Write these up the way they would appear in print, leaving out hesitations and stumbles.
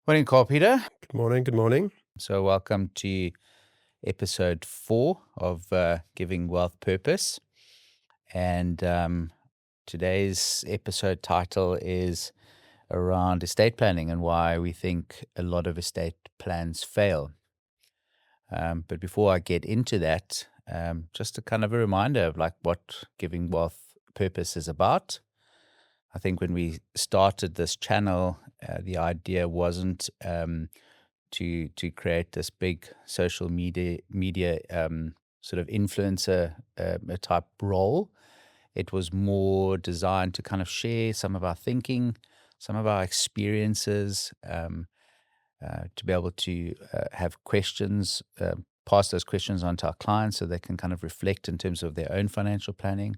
Morning, Carl-Peter. Good morning. Good morning. So welcome to episode 4 of Giving Wealth Purpose. And today's episode title is around estate planning and why we think a lot of estate plans fail. But before I get into that, just a kind of a reminder of like what Giving Wealth Purpose is about. I think when we started this channel, the idea wasn't to create this big social media sort of influencer type role. It was more designed to kind of share some of our thinking, some of our experiences, to be able to have questions, pass those questions on to our clients so they can kind of reflect in terms of their own financial planning,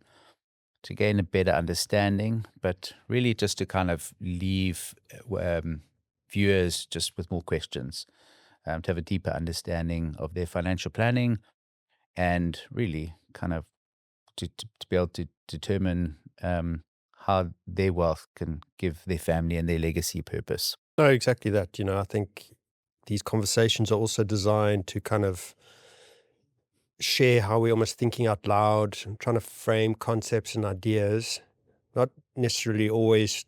to gain a better understanding, but really just to kind of leave viewers just with more questions, to have a deeper understanding of their financial planning and really kind of to be able to determine how their wealth can give their family and their legacy purpose. No, exactly that. I think these conversations are also designed to kind of share how we're almost thinking out loud and trying to frame concepts and ideas, not necessarily always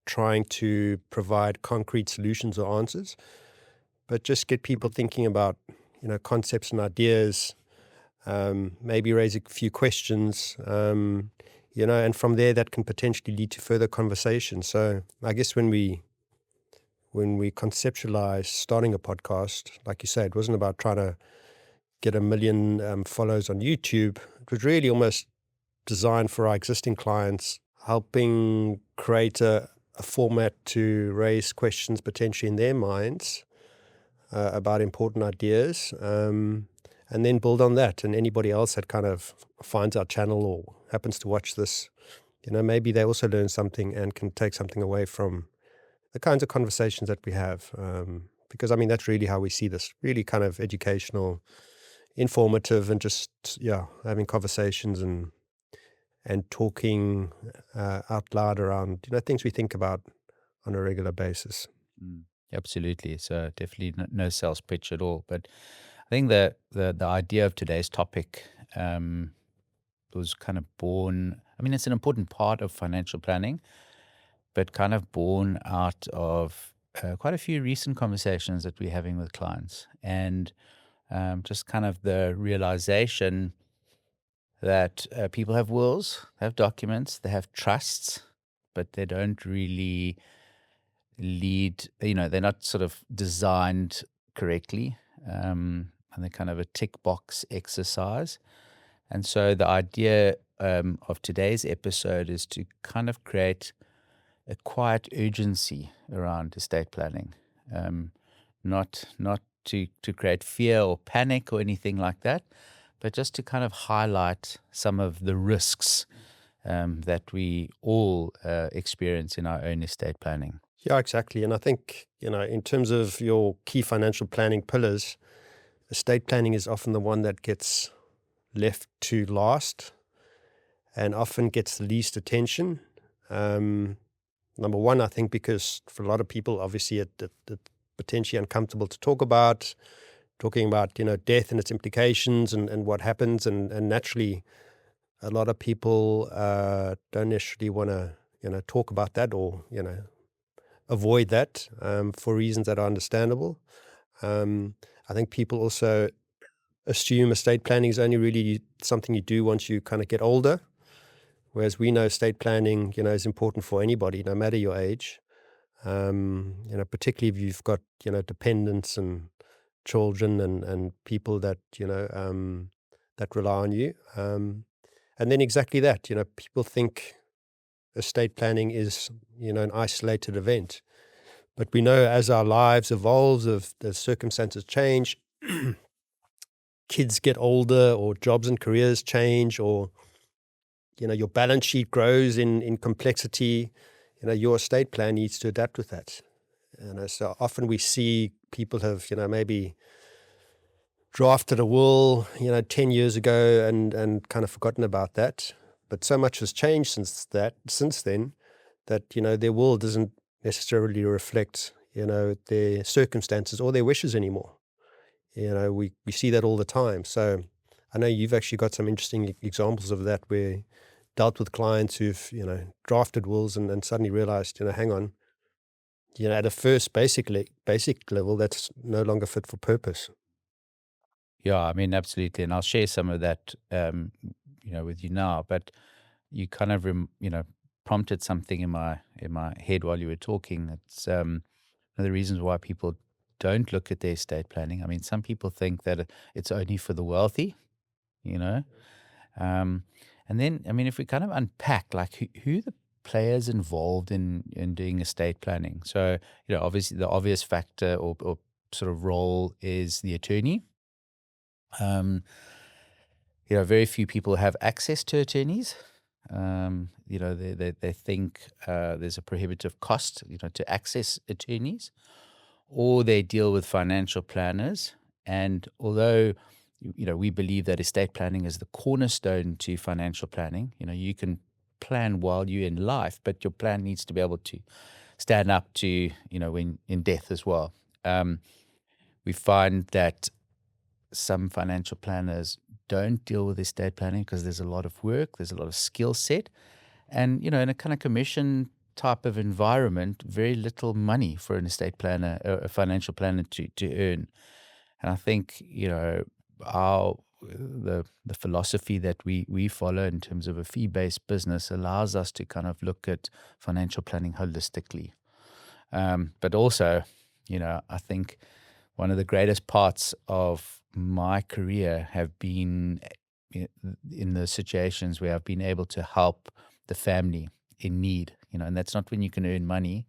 trying to provide concrete solutions or answers, but just get people thinking about, concepts and ideas, maybe raise a few questions, and from there that can potentially lead to further conversation. So I guess when we conceptualized starting a podcast, like you said, it wasn't about trying to get 1 million follows on YouTube. It was really almost designed for our existing clients, helping create a format to raise questions potentially in their minds about important ideas, and then build on that. And anybody else that kind of finds our channel or happens to watch this, maybe they also learn something and can take something away from the kinds of conversations that we have, because I mean that's really how we see this, really kind of educational, informative, and just having conversations and talking out loud around things we think about on a regular basis. Mm, absolutely. So definitely no sales pitch at all. But I think the idea of today's topic was kind of born. I mean, it's an important part of financial planning, but kind of born out of quite a few recent conversations that we're having with clients, and just kind of the realization that people have wills, they have documents, they have trusts, but they don't really lead, they're not sort of designed correctly. And they're kind of a tick box exercise. And so the idea of today's episode is to kind of create a quiet urgency around estate planning, not to create fear or panic or anything like that, but just to kind of highlight some of the risks that we all experience in our own estate planning. Yeah, exactly. And I think, in terms of your key financial planning pillars, estate planning is often the one that gets left to last and often gets the least attention. Number one, I think because for a lot of people, obviously, it's potentially uncomfortable to talk about, talking about, death and its implications and what happens. And naturally, a lot of people don't necessarily want to, talk about that or, avoid that for reasons that are understandable. I think people also assume estate planning is only really something you do once you kind of get older, whereas we know estate planning, is important for anybody, no matter your age. Particularly if you've got, dependents and children and people that, that rely on you. And then exactly that, people think estate planning is, an isolated event. But we know as our lives evolve, if the circumstances change, kids get older or jobs and careers change, or, your balance sheet grows in complexity, your estate plan needs to adapt with that. So often we see people have, maybe drafted a will, 10 years ago and kind of forgotten about that. But so much has changed since then that, their will doesn't necessarily reflect, their circumstances or their wishes anymore. We see that all the time. So I know you've actually got some interesting examples of that where dealt with clients who've, drafted wills and suddenly realized, hang on, at a first basic level, that's no longer fit for purpose. Yeah, I mean, absolutely. And I'll share some of that, with you now. But you kind of, prompted something in my head while you were talking. It's one of the reasons why people don't look at their estate planning. I mean, some people think that it's only for the wealthy, you know. Um, and then, I mean, if we kind of unpack, like, who the players involved in doing estate planning. So, obviously the obvious factor or sort of role is the attorney. Um, very few people have access to attorneys. They think there's a prohibitive cost, to access attorneys, or they deal with financial planners. And although, we believe that estate planning is the cornerstone to financial planning, you can plan while you're in life, but your plan needs to be able to stand up to, when in death as well. We find that some financial planners don't deal with estate planning because there's a lot of work, there's a lot of skill set, and in a kind of commission type of environment, very little money for an estate planner, a financial planner to earn. And I think our the philosophy that we follow in terms of a fee based business allows us to kind of look at financial planning holistically. But also, I think one of the greatest parts of my career have been in the situations where I've been able to help the family in need, and that's not when you can earn money,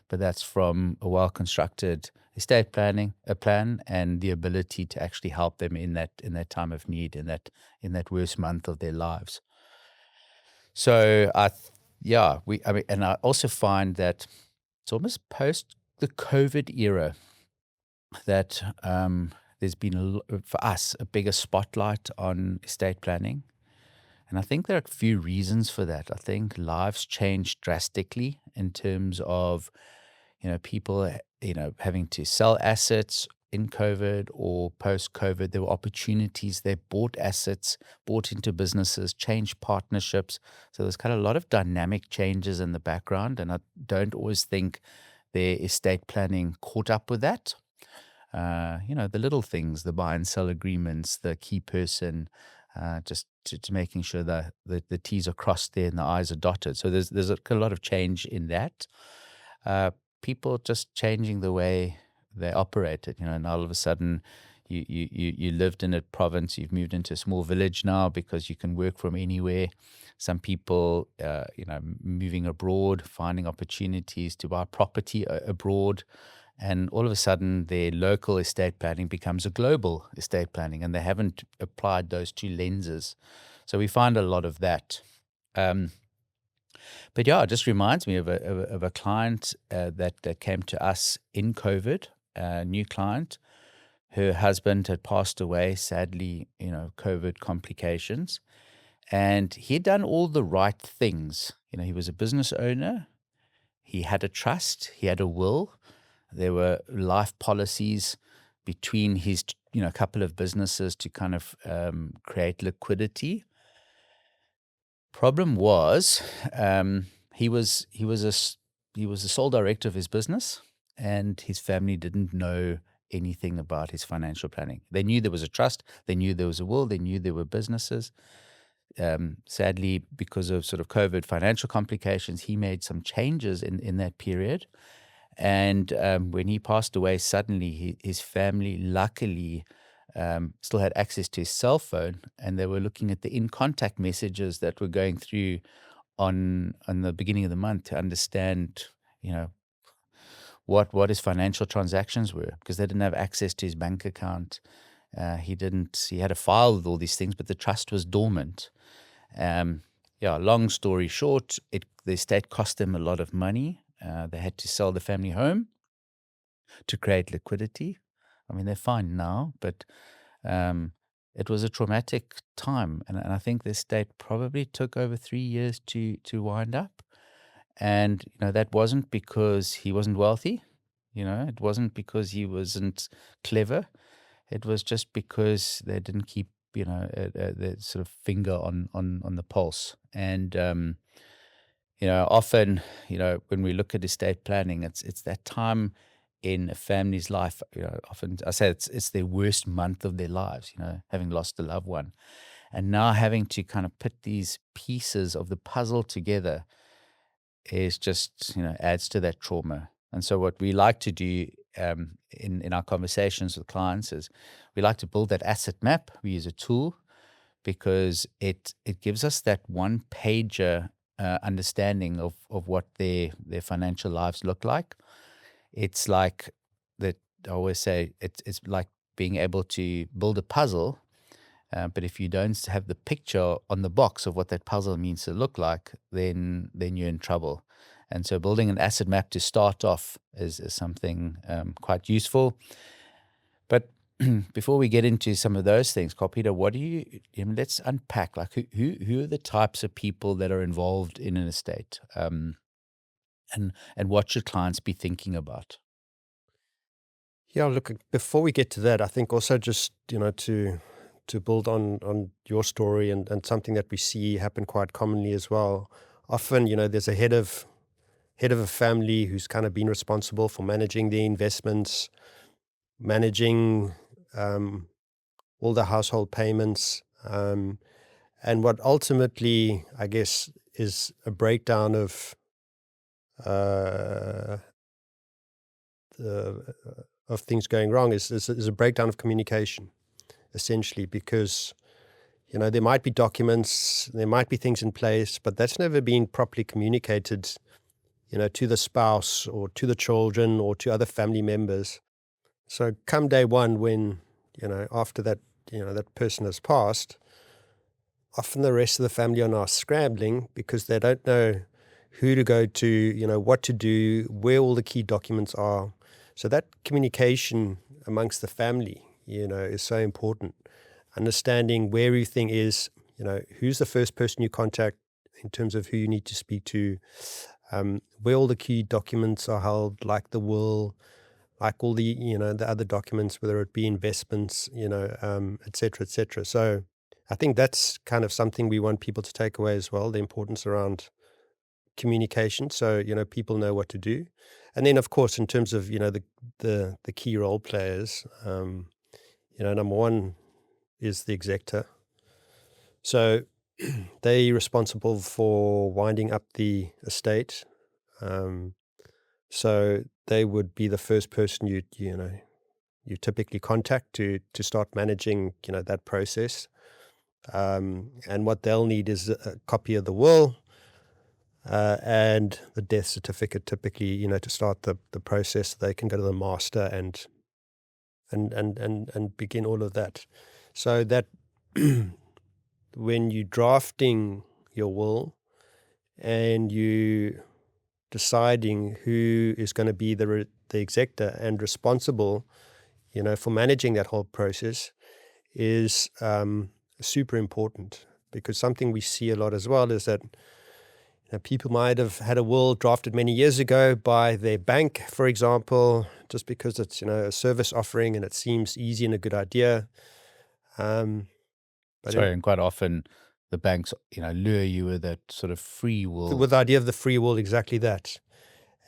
but that's from a well-constructed estate planning, a plan, and the ability to actually help them in that time of need, in that worst month of their lives. So I mean, and I also find that it's almost post the COVID era that there's been, for us, a bigger spotlight on estate planning. And I think there are a few reasons for that. I think lives changed drastically in terms of, people, having to sell assets in COVID or post COVID. There were opportunities. They bought assets, bought into businesses, changed partnerships. So there's kind of a lot of dynamic changes in the background. And I don't always think their estate planning caught up with that. The little things, the buy and sell agreements, the key person, just to making sure that the T's are crossed there and the I's are dotted. So there's a lot of change in that. People just changing the way they operated, and all of a sudden you lived in a province, you've moved into a small village now because you can work from anywhere. Some people, moving abroad, finding opportunities to buy property abroad. And all of a sudden, their local estate planning becomes a global estate planning, and they haven't applied those two lenses. So we find a lot of that. Um, but yeah, it just reminds me of a client that came to us in COVID, a new client. Her husband had passed away, sadly, COVID complications. And he'd done all the right things. He was a business owner, he had a trust, he had a will. There were life policies between his, couple of businesses to kind of create liquidity. Problem was, he was a sole director of his business, and his family didn't know anything about his financial planning. They knew there was a trust, they knew there was a will, they knew there were businesses. Sadly, because of sort of COVID financial complications, he made some changes in that period. And when he passed away suddenly, his family luckily still had access to his cell phone, and they were looking at the in contact messages that were going through on the beginning of the month to understand, what his financial transactions were, because they didn't have access to his bank account. He had a file with all these things, but the trust was dormant. Long story short, the estate cost them a lot of money. They had to sell the family home to create liquidity. I mean, they're fine now, but it was a traumatic time. And I think the estate probably took over 3 years to wind up. And, that wasn't because he wasn't wealthy. It wasn't because he wasn't clever. It was just because they didn't keep, their sort of finger on the pulse. And often, when we look at estate planning, it's that time in a family's life. Often I say it's their worst month of their lives. Having lost a loved one, and now having to kind of put these pieces of the puzzle together is just, adds to that trauma. And so what we like to do in our conversations with clients is we like to build that asset map. We use a tool because it gives us that one pager understanding of what their financial lives look like. It's like that. I always say it's like being able to build a puzzle, but if you don't have the picture on the box of what that puzzle means to look like, then you're in trouble. And so building an asset map to start off is something quite useful. But before we get into some of those things, Carl-Peter, let's unpack, like, who are the types of people that are involved in an estate, and what should clients be thinking about? Yeah, look, before we get to that, I think also just, to build on your story and something that we see happen quite commonly as well. Often, there's a head of a family who's kind of been responsible for managing the investments, managing all the household payments, and what ultimately, I guess, is a breakdown uh, the, of things going wrong is a breakdown of communication, essentially, because there might be documents, there might be things in place, but that's never been properly communicated, to the spouse or to the children or to other family members. So come day one, when after that that person has passed, often the rest of the family are now scrambling because they don't know who to go to, what to do, where all the key documents are. So that communication amongst the family, is so important. Understanding where everything is, who's the first person you contact in terms of who you need to speak to, where all the key documents are held, like the will, like all the, the other documents, whether it be investments, et cetera, et cetera. So I think that's kind of something we want people to take away as well, the importance around communication. So, people know what to do. And then, of course, in terms of, the key role players, number one is the executor. So they're responsible for winding up the estate. So they would be the first person you typically contact to start managing, that process. And what they'll need is a copy of the will and the death certificate, typically, to start the process. They can go to the master and begin all of that. So that when you're drafting your will and you deciding who is going to be the executor and responsible, for managing that whole process is super important, because something we see a lot as well is that people might have had a will drafted many years ago by their bank, for example, just because it's a service offering and it seems easy and a good idea. But Sorry, and quite often the banks, lure you with that sort of free will. with the idea of the free will, exactly that.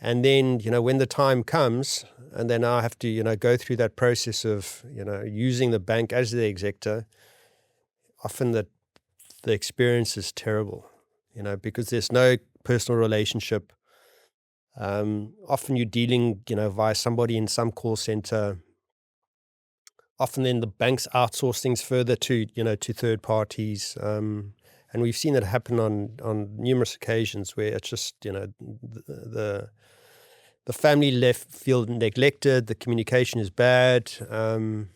And then, when the time comes and they now have to, go through that process of, using the bank as the executor, often the experience is terrible, because there's no personal relationship. Often you're dealing, via somebody in some call center. Often then the banks outsource things further to, to third parties. And we've seen that happen on numerous occasions where it's just, the family feel neglected, the communication is bad, and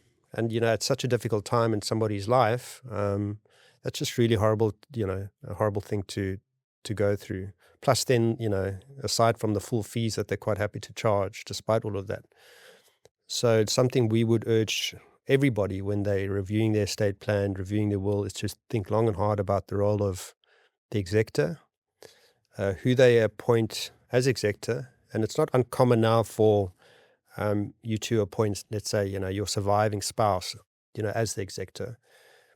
it's such a difficult time in somebody's life. That's just really horrible, a horrible thing to go through. Plus then, aside from the full fees that they're quite happy to charge despite all of that. So it's something we would urge everybody when they're reviewing their estate plan, reviewing their will, is to think long and hard about the role of the executor, who they appoint as executor. And it's not uncommon now for you to appoint, let's say, your surviving spouse, as the executor.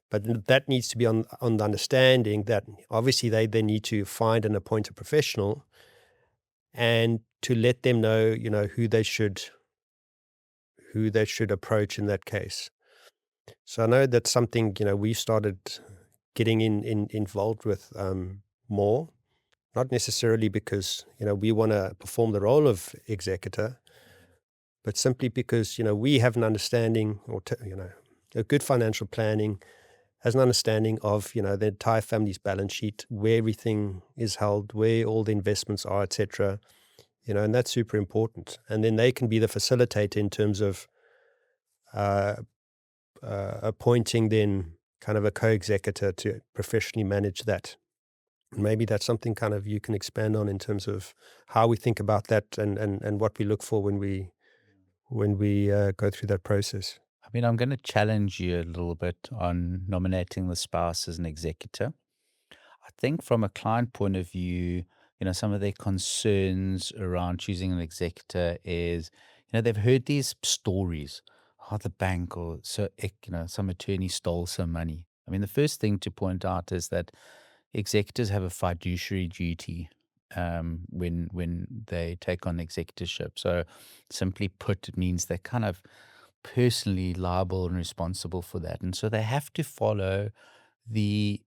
But that needs to be on the understanding that obviously they then need to find and appoint a professional and to let them know, who they should approach in that case. So I know that's something, we started getting involved with more, not necessarily because, we want to perform the role of executor, but simply because, we have an understanding a good financial planning has an understanding of, the entire family's balance sheet, where everything is held, where all the investments are, etc. And that's super important. And then they can be the facilitator in terms of uh, appointing then kind of a co-executor to professionally manage that. And maybe that's something kind of you can expand on in terms of how we think about that and what we look for when we go through that process. I mean, I'm going to challenge you a little bit on nominating the spouse as an executor. I think from a client point of view, some of their concerns around choosing an executor is, they've heard these stories. Oh, the bank or some attorney stole some money. I mean, the first thing to point out is that executors have a fiduciary duty when they take on executorship. So, simply put, it means they're kind of personally liable and responsible for that, and so they have to follow the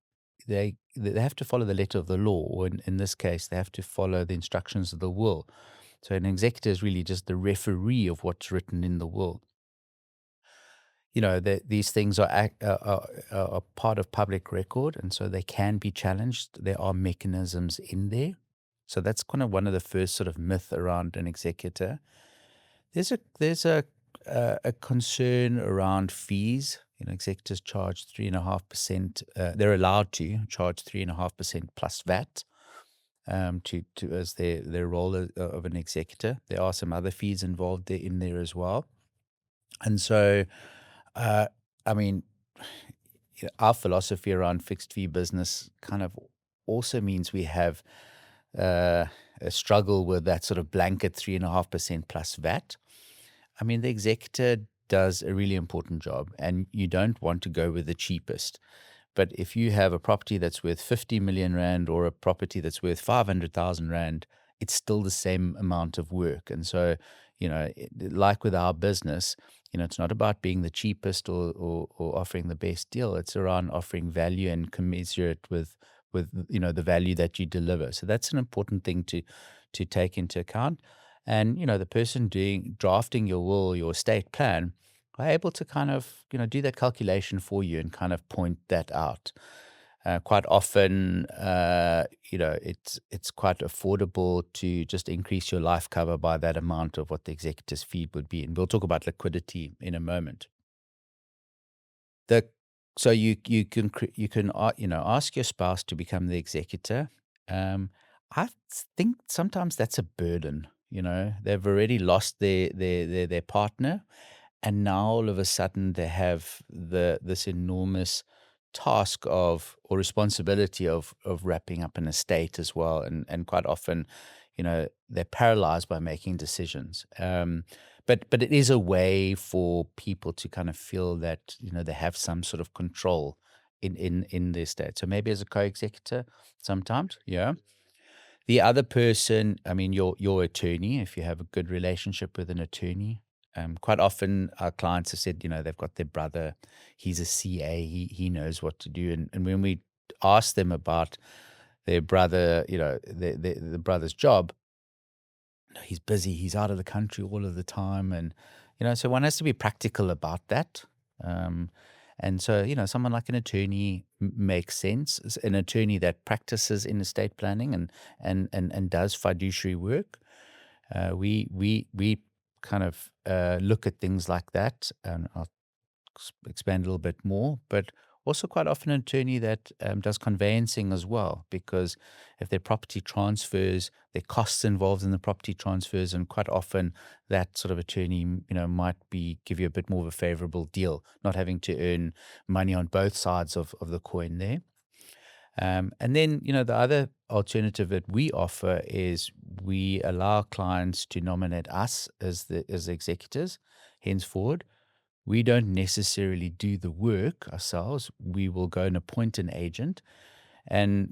they have to follow the letter of the law, or in this case, they have to follow the instructions of the will. So, an executor is really just the referee of what's written in the will. That these things are part of public record, and so they can be challenged. There are mechanisms in there. So that's kind of one of the first sort of myth around an executor. There's a concern around fees. Executors charge 3.5%. They're allowed to charge 3.5% plus VAT to as their role of an executor. There are some other fees involved in there as well, and so uh, I mean, our philosophy around fixed fee business kind of also means we have uh, a struggle with that sort of blanket 3.5% plus VAT. I mean, the executor does a really important job, and you don't want to go with the cheapest. But if you have a property that's worth 50 million Rand or a property that's worth 500,000 Rand, it's still the same amount of work. And so, like with our business, it's not about being the cheapest or offering the best deal. It's around offering value and commensurate with the value that you deliver. So that's an important thing to take into account. And, the person drafting your will, your estate plan, are able to kind of, do that calculation for you and kind of point that out. Quite often, it's quite affordable to just increase your life cover by that amount of what the executor's fee would be. And we'll talk about liquidity in a moment. The so you can ask your spouse to become the executor. Um, I think sometimes that's a burden. They've already lost their partner, and now all of a sudden they have this enormous task of or responsibility of wrapping up an estate as well, and quite often, they're paralyzed by making decisions. But it is a way for people to kind of feel that they have some sort of control in their estate. So maybe as a co-executor, sometimes, yeah. The other person, I mean, your attorney, if you have a good relationship with an attorney. Quite often our clients have said, they've got their brother, he's a CA, he knows what to do. And when we ask them about their brother, the brother's job, he's busy, he's out of the country all of the time. And, so one has to be practical about that. Um, and so, someone like an attorney makes sense. An attorney that practices in estate planning and does fiduciary work. We kind of look at things like that, and I'll expand a little bit more. But also, quite often, an attorney that does conveyancing as well, because if their property transfers, there are costs involved in the property transfers, and quite often that sort of attorney, might give you a bit more of a favorable deal, not having to earn money on both sides of the coin there. And then, the other alternative that we offer is we allow clients to nominate us as the executors. Henceforward, we don't necessarily do the work ourselves. We will go and appoint an agent, and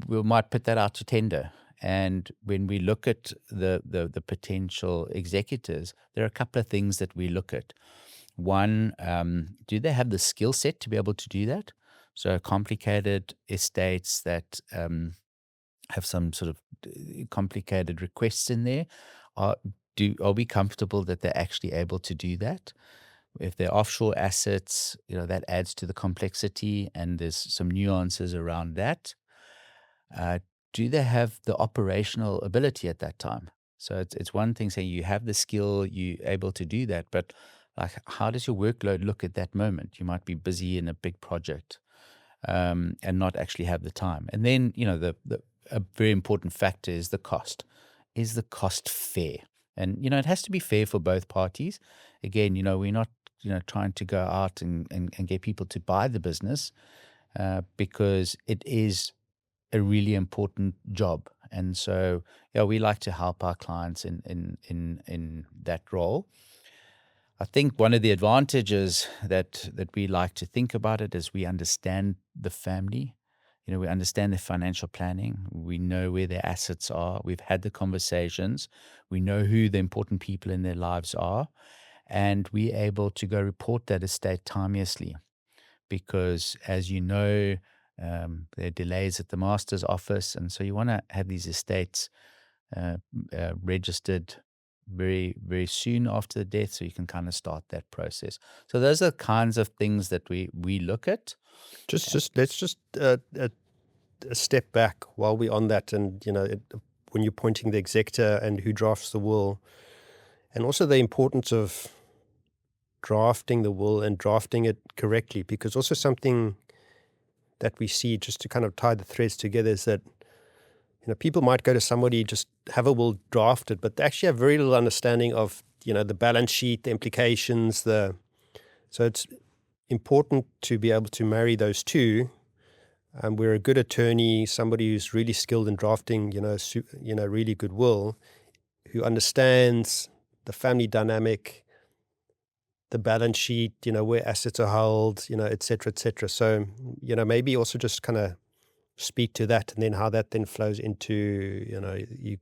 we might put that out to tender. And when we look at the potential executors, there are a couple of things that we look at. One, do they have the skill set to be able to do that? So complicated estates that have some sort of complicated requests in there. Are are we comfortable that they're actually able to do that? If they're offshore assets, that adds to the complexity, and there's some nuances around that. Uh, do they have the operational ability at that time? So it's one thing saying you have the skill, you're able to do that, but like, how does your workload look at that moment? You might be busy in a big project, and not actually have the time. And then, a very important factor is the cost. Is the cost fair? And, it has to be fair for both parties. Again, we're not, trying to go out and get people to buy the business, because it is a really important job. And so, yeah, we like to help our clients in that role. I think one of the advantages that we like to think about it is we understand the family. We understand their financial planning. We know where their assets are. We've had the conversations. We know who the important people in their lives are. And we're able to go report that estate timeously. Because, as you know, there are delays at the master's office. And so you want to have these estates registered very, very soon after the death, so you can kind of start that process. So those are the kinds of things that we look at. Let's just step back while we're on that, and when you're pointing the executor and who drafts the will, and also the importance of drafting the will and drafting it correctly, because also something that we see, just to kind of tie the threads together, is that people might go to somebody, just have a will drafted, but they actually have very little understanding of the balance sheet, the implications. So it's important to be able to marry those two. Where a good attorney, somebody who's really skilled in drafting, really good will, who understands the family dynamic, the balance sheet, where assets are held, et cetera, et cetera. So, maybe also just kind of speak to that, and then how that then flows into, you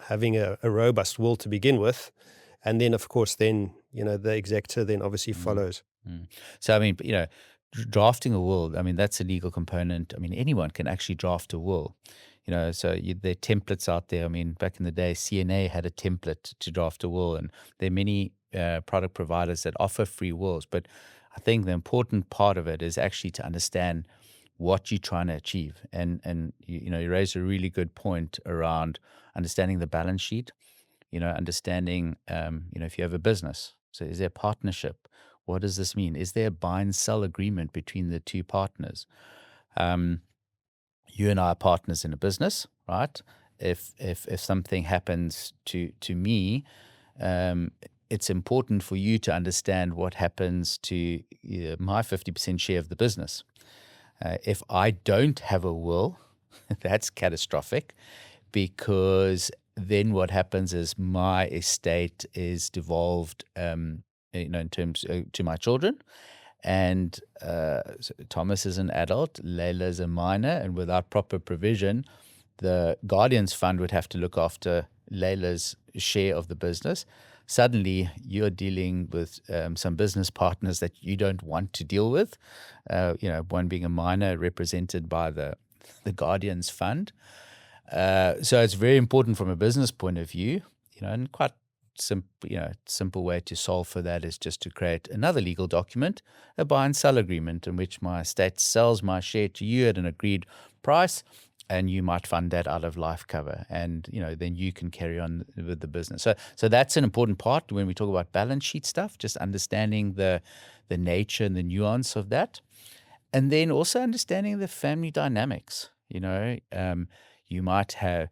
having a robust will to begin with. And then, of course, then, the executor then obviously follows. Mm. So, I mean, drafting a will, I mean, that's a legal component. I mean, anyone can actually draft a will. So there are templates out there. I mean, back in the day, CNA had a template to draft a will, and there are many product providers that offer free wills. But I think the important part of it is actually to understand what you're trying to achieve. And you raised a really good point around understanding the balance sheet, understanding, if you have a business. So is there a partnership? What does this mean? Is there a buy and sell agreement between the two partners? You and I are partners in a business, right? If something happens to me, it's important for you to understand what happens to my 50% share of the business. If I don't have a will, that's catastrophic, because then what happens is my estate is devolved, in terms to my children. And so Thomas is an adult, Layla is a minor, and without proper provision, the guardians fund would have to look after Layla's share of the business. Suddenly, you're dealing with some business partners that you don't want to deal with. One being a minor, represented by the guardians fund. So it's very important from a business point of view, and quite simple way to solve for that is just to create another legal document, a buy and sell agreement, in which my estate sells my share to you at an agreed price, and you might fund that out of life cover, and then you can carry on with the business. So that's an important part when we talk about balance sheet stuff, just understanding the nature and the nuance of that, and then also understanding the family dynamics. You might have,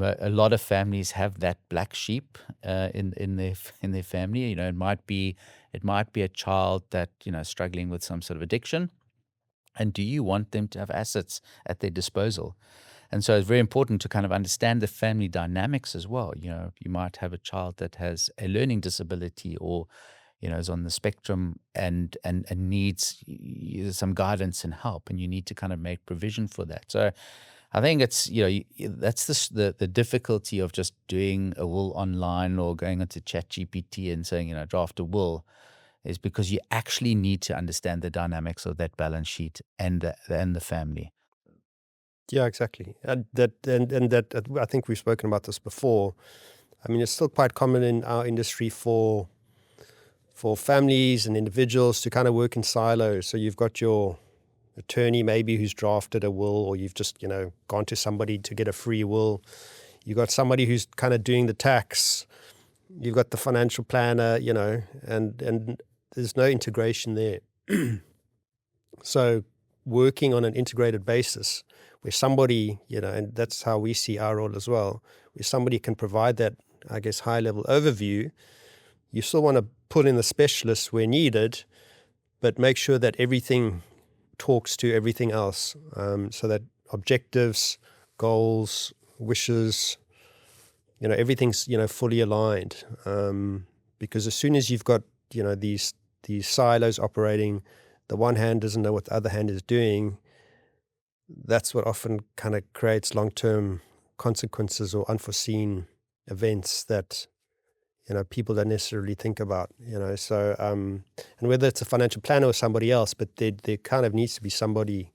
a lot of families have that black sheep in their family. It might be a child that struggling with some sort of addiction, and do you want them to have assets at their disposal? And so it's very important to kind of understand the family dynamics as well. You might have a child that has a learning disability, or is on the spectrum, and needs some guidance and help, and you need to kind of make provision for that. So I think it's that's the difficulty of just doing a will online or going onto ChatGPT and saying draft a will, is because you actually need to understand the dynamics of that balance sheet and the family. Yeah, exactly. And I think we've spoken about this before. I mean, it's still quite common in our industry for families and individuals to kind of work in silos. So you've got your attorney maybe who's drafted a will, or you've just gone to somebody to get a free will. You've got somebody who's kind of doing the tax. You've got the financial planner, and there's no integration there. So working on an integrated basis where somebody, and that's how we see our role as well, where somebody can provide that, I guess, high-level overview. You still want to put in the specialists where needed, but make sure that everything talks to everything else, so that objectives, goals, wishes, everything's, fully aligned. Because as soon as you've got, these silos operating, the one hand doesn't know what the other hand is doing, that's what often kind of creates long-term consequences or unforeseen events that, people don't necessarily think about, So, and whether it's a financial planner or somebody else, but there kind of needs to be somebody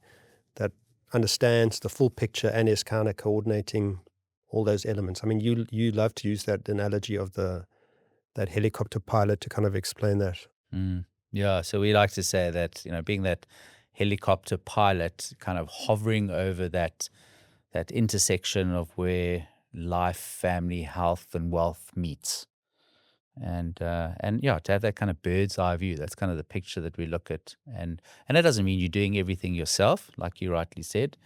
that understands the full picture and is kind of coordinating all those elements. I mean, you love to use that analogy of that helicopter pilot to kind of explain that. Mm. Yeah, so we like to say that, being that helicopter pilot, kind of hovering over that intersection of where life, family, health, and wealth meets. And yeah, to have that kind of bird's eye view, that's kind of the picture that we look at. And that doesn't mean you're doing everything yourself, like you rightly said,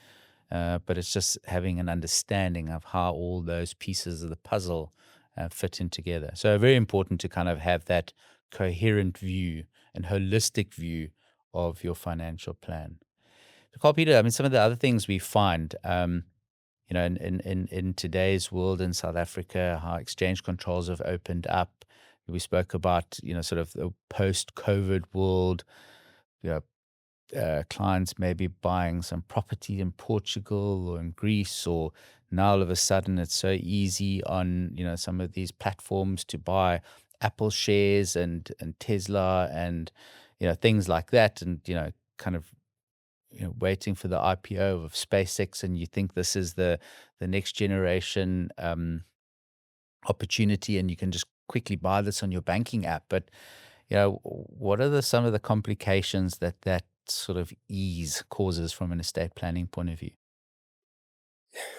but it's just having an understanding of how all those pieces of the puzzle fit in together. So very important to kind of have that coherent view and holistic view of your financial plan. So Carl-Peter, I mean, some of the other things we find, in today's world in South Africa, how exchange controls have opened up. We spoke about, sort of the post-COVID world, you know, clients maybe buying some property in Portugal or in Greece, or now all of a sudden it's so easy on, some of these platforms to buy Apple shares and Tesla and, things like that. And, kind of, waiting for the IPO of SpaceX, and you think this is the next generation opportunity, and you can just quickly buy this on your banking app. But what are some of the complications that sort of ease causes from an estate planning point of view?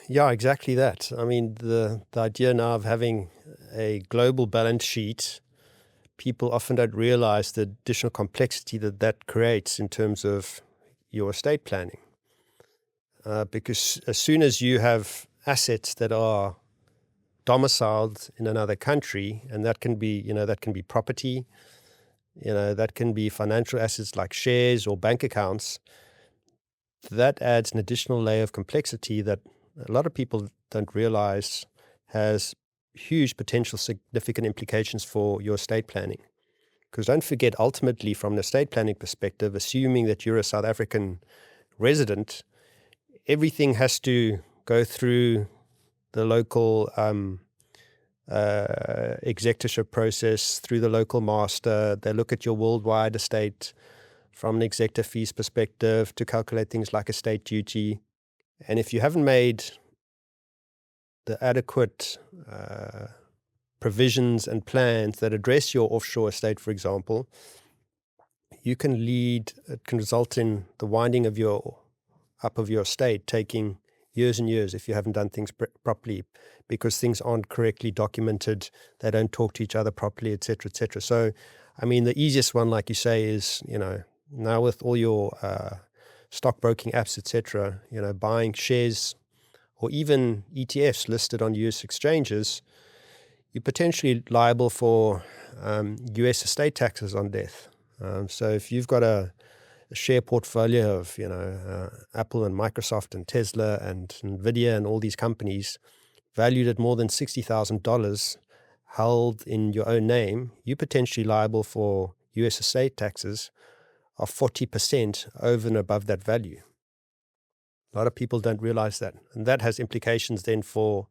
Yeah, exactly that. I mean, the idea now of having a global balance sheet, people often don't realize the additional complexity that creates in terms of your estate planning. Because as soon as you have assets that are domiciled in another country, and that can be, property, that can be financial assets like shares or bank accounts, that adds an additional layer of complexity that a lot of people don't realize has huge potential significant implications for your estate planning. Because don't forget, ultimately, from an estate planning perspective, assuming that you're a South African resident, everything has to go through the local executorship process, through the local master. They look at your worldwide estate from an executor fees perspective to calculate things like estate duty. And if you haven't made the adequate provisions and plans that address your offshore estate, for example, it can result in the winding of your estate taking years and years if you haven't done things properly, because things aren't correctly documented, they don't talk to each other properly, etc., etc. So, I mean, the easiest one, like you say, is, now with all your stockbroking apps, etc., buying shares or even ETFs listed on US exchanges, you're potentially liable for US estate taxes on death. So if you've got a share portfolio of, Apple and Microsoft and Tesla and Nvidia and all these companies valued at more than $60,000 held in your own name, you're potentially liable for US estate taxes of 40% over and above that value. A lot of people don't realize that. And that has implications then for,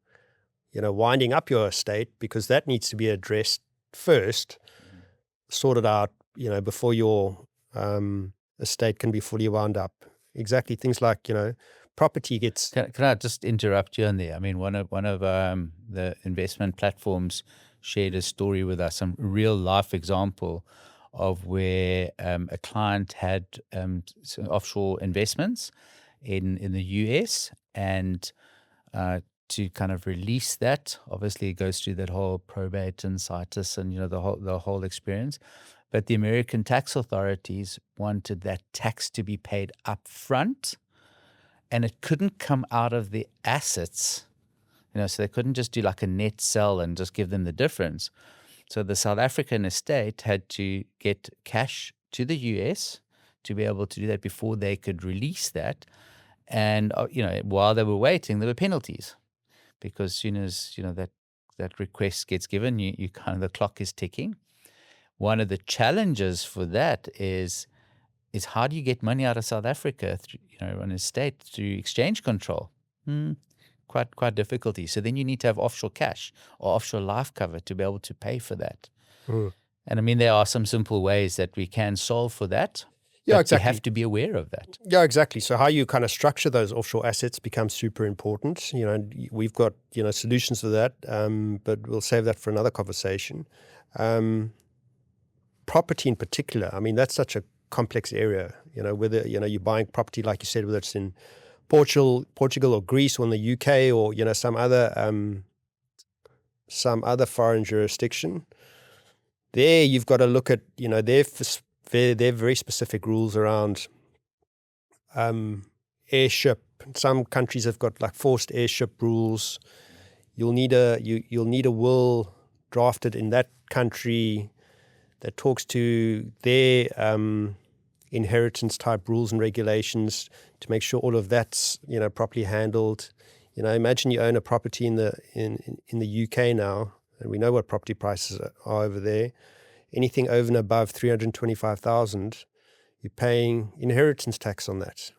winding up your estate, because that needs to be addressed first, sorted out, before your estate can be fully wound up. Exactly. Things like, property gets... Can I just interrupt you on there? I mean, one of the investment platforms shared a story with us, some real life example of where a client had some offshore investments in the US, and to kind of release that, obviously it goes through that whole probate and citus and the whole experience. But the American tax authorities wanted that tax to be paid up front, and it couldn't come out of the assets, so they couldn't just do like a net sell and just give them the difference. So the South African estate had to get cash to the US to be able to do that before they could release that. And, while they were waiting, there were penalties, because as soon as, that request gets given, you kind of, the clock is ticking. One of the challenges for that is how do you get money out of South Africa through, on a estate through exchange control? Quite difficulty. So then you need to have offshore cash or offshore life cover to be able to pay for that. And I mean, there are some simple ways that we can solve for that. Yeah, but exactly. You have to be aware of that. Yeah, exactly. So how you kind of structure those offshore assets becomes super important. We've got, solutions for that, but we'll save that for another conversation. Property in particular, I mean, that's such a complex area, whether, you're buying property, like you said, whether it's in Portugal or Greece or in the UK or, some other foreign jurisdiction. There you've got to look at, their very specific rules around airship. Some countries have got like forced airship rules. You'll need a will drafted in that country that talks to their inheritance type rules and regulations to make sure all of that's properly handled. Imagine you own a property in the UK now, and we know what property prices are over there. Anything over and above 325,000, you're paying inheritance tax on that.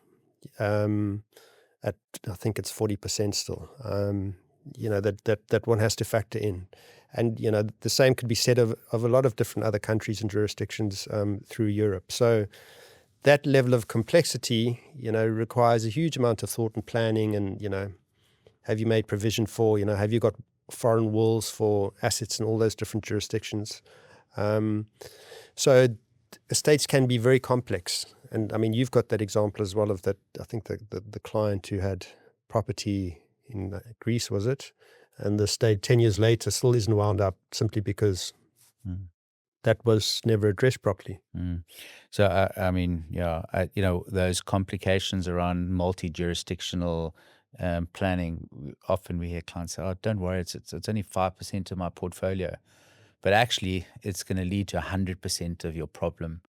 At I think it's 40% still. That one has to factor in. And, the same could be said of a lot of different other countries and jurisdictions through Europe. So that level of complexity, requires a huge amount of thought and planning. And, have you made provision for, have you got foreign wills for assets in all those different jurisdictions? So estates can be very complex. And, I mean, you've got that example as well of that, I think the client who had property in Greece, was it? And the estate 10 years later still isn't wound up simply because that was never addressed properly. So, I mean, those complications around multi-jurisdictional planning, often we hear clients say, oh, don't worry, it's only 5% of my portfolio. But actually, it's going to lead to 100% of your problem.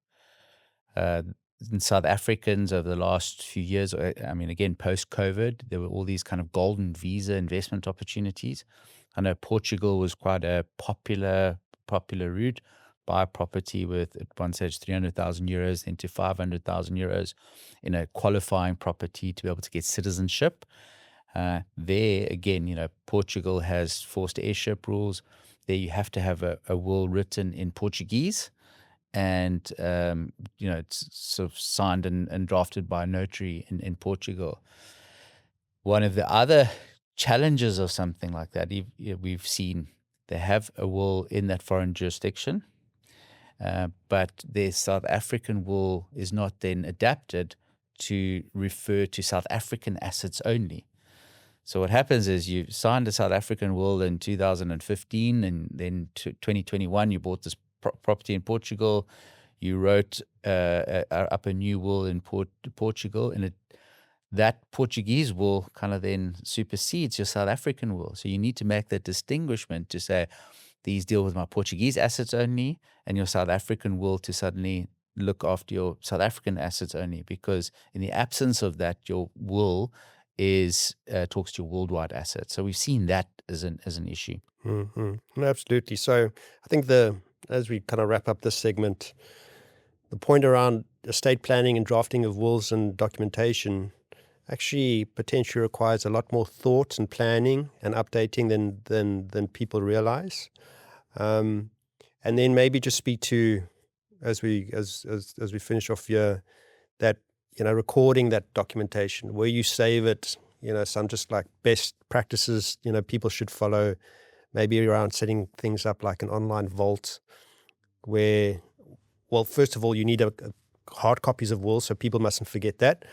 In South Africans over the last few years, I mean, again, post-COVID, there were all these kind of golden visa investment opportunities. I know Portugal was quite a popular route. Buy a property with, at one stage, 300,000 euros into 500,000 euros in a qualifying property to be able to get citizenship. There, again, Portugal has forced airship rules. There you have to have a will written in Portuguese, and it's sort of signed and drafted by a notary in Portugal. One of the other challenges of something like that, we've seen they have a will in that foreign jurisdiction, but their South African will is not then adapted to refer to South African assets only. So what happens is you signed a South African will in 2015, and then 2021 you bought this property in Portugal. You wrote up a new will in Portugal, and that Portuguese will kind of then supersedes your South African will. So you need to make that distinguishment to say, these deal with my Portuguese assets only, and your South African will to suddenly look after your South African assets only, because in the absence of that, your will is talks to your worldwide assets. So we've seen that as an issue. No, absolutely. So I think as we kind of wrap up this segment, the point around estate planning and drafting of wills and documentation actually potentially requires a lot more thought and planning and updating than people realize. Um, and then maybe just speak to, as we finish off here, that recording that documentation, where you save it, some just like best practices people should follow, maybe around setting things up like an online vault where, well, first of all, you need hard copies of wills, so people mustn't forget that.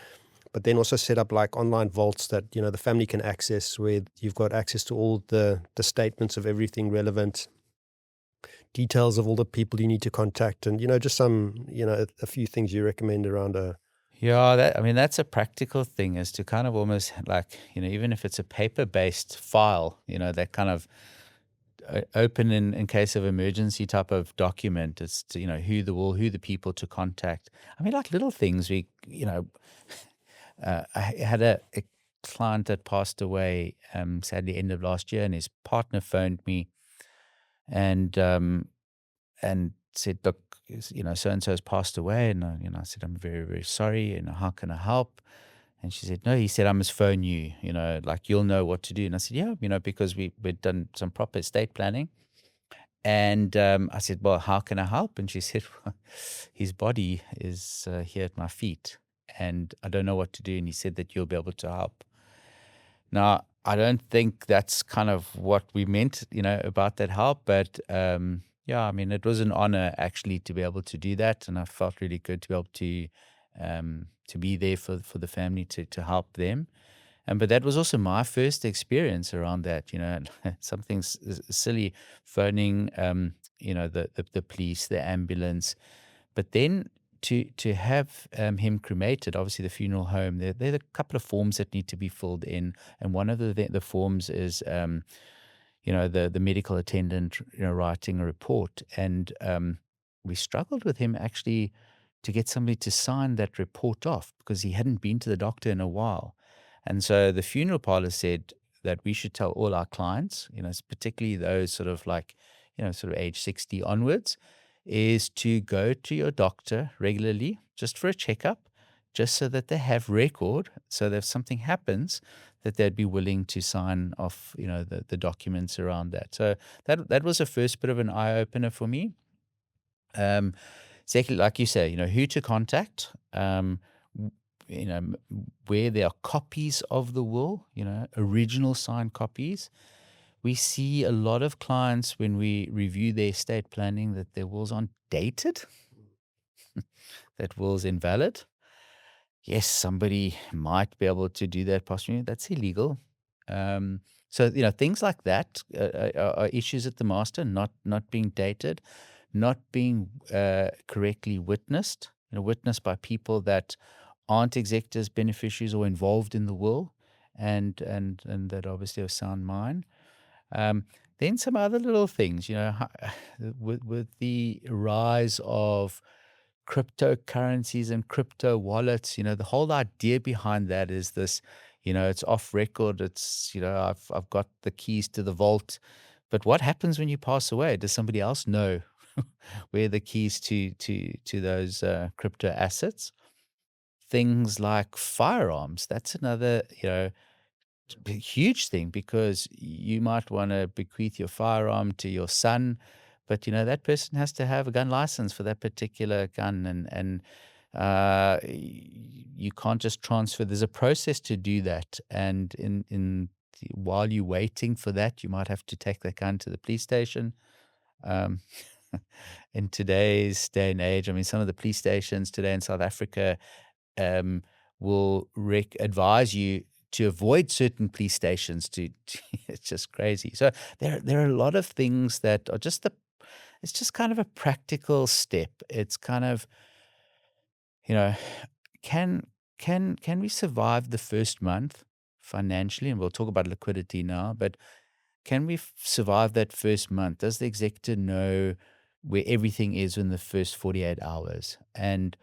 But then also set up like online vaults that the family can access, where you've got access to all the statements of everything relevant, details of all the people you need to contact, and just some a few things you recommend around a. Yeah, I mean, that's a practical thing, is to kind of almost like, even if it's a paper-based file, that kind of open in case of emergency type of document. It's to, who the people to contact. I mean, like little things. I had a client that passed away, sadly, end of last year, and his partner phoned me and said, "Look, so and so has passed away," and I said, "I'm very, very sorry. How can I help?" And she said, "No," he said, "I must phone you. Like you'll know what to do." And I said, "Yeah, because we'd done some proper estate planning." And I said, "Well, how can I help?" And she said, "Well, his body is here at my feet, and I don't know what to do." And he said that you'll be able to help. Now, I don't think that's kind of what we meant, about that help. But yeah, I mean, it was an honor actually to be able to do that, and I felt really good to be able to be there for the family to help them. But that was also my first experience around that. Something silly, phoning, the police, the ambulance, but then to have him cremated. Obviously, the funeral home. There are a couple of forms that need to be filled in, and one of the forms is, the medical attendant, writing a report, and we struggled with him actually to get somebody to sign that report off because he hadn't been to the doctor in a while. And so the funeral parlor said that we should tell all our clients, particularly those sort of like, sort of age 60 onwards, is to go to your doctor regularly just for a checkup, just so that they have record, so that if something happens, that they'd be willing to sign off, the documents around that. So that was the first bit of an eye opener for me. Um, Secondly, like you say, who to contact, w- where there are copies of the will, original signed copies. We see a lot of clients when we review their estate planning that their wills aren't dated, that will's invalid. Yes, somebody might be able to do that possibly. That's illegal. Um, so, things like that are issues at the master, not being dated, not being correctly witnessed, witnessed by people that aren't executors, beneficiaries, or involved in the will, and that obviously have sound mind. Um, then some other little things, with the rise of cryptocurrencies and crypto wallets, the whole idea behind that is this, it's off record. It's, I've got the keys to the vault, but what happens when you pass away? Does somebody else know where the keys to those crypto assets? Things like firearms. That's another, huge thing, because you might want to bequeath your firearm to your son, but that person has to have a gun license for that particular gun, you can't just transfer. There's a process to do that, and while you're waiting for that, you might have to take that gun to the police station. Um, in today's day and age, I mean, some of the police stations today in South Africa um, will advise you to avoid certain police stations. It's just crazy. So there are a lot of things that are it's just kind of a practical step. It's kind of, you know, can can we survive the first month financially? And we'll talk about liquidity now, but can we survive that first month? Does the executor know where everything is in the first 48 hours. And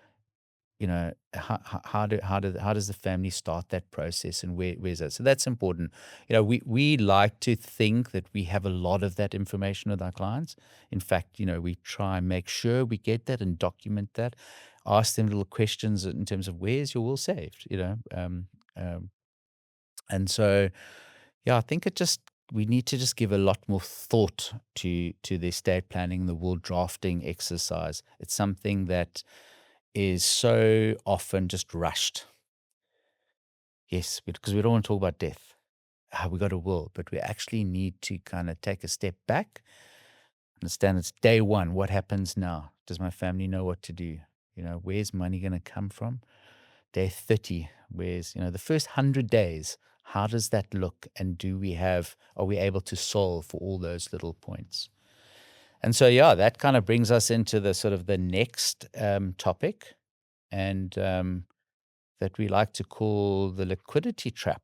how does the family start that process, and where's that? So that's important. We like to think that we have a lot of that information with our clients. In fact, we try and make sure we get that and document that. Ask them little questions in terms of where's your will saved. And so yeah, I think we need to just give a lot more thought to the estate planning, the will drafting exercise. It's something that is so often just rushed. Yes, because we don't want to talk about death. We got a will, but we actually need to kind of take a step back, understand it's day one. What happens now? Does my family know what to do? Where's money going to come from? Day 30, where's, the first 100 days, how does that look? And are we able to solve for all those little points? And so, yeah, that kind of brings us into the sort of the next topic, and that we like to call the liquidity trap.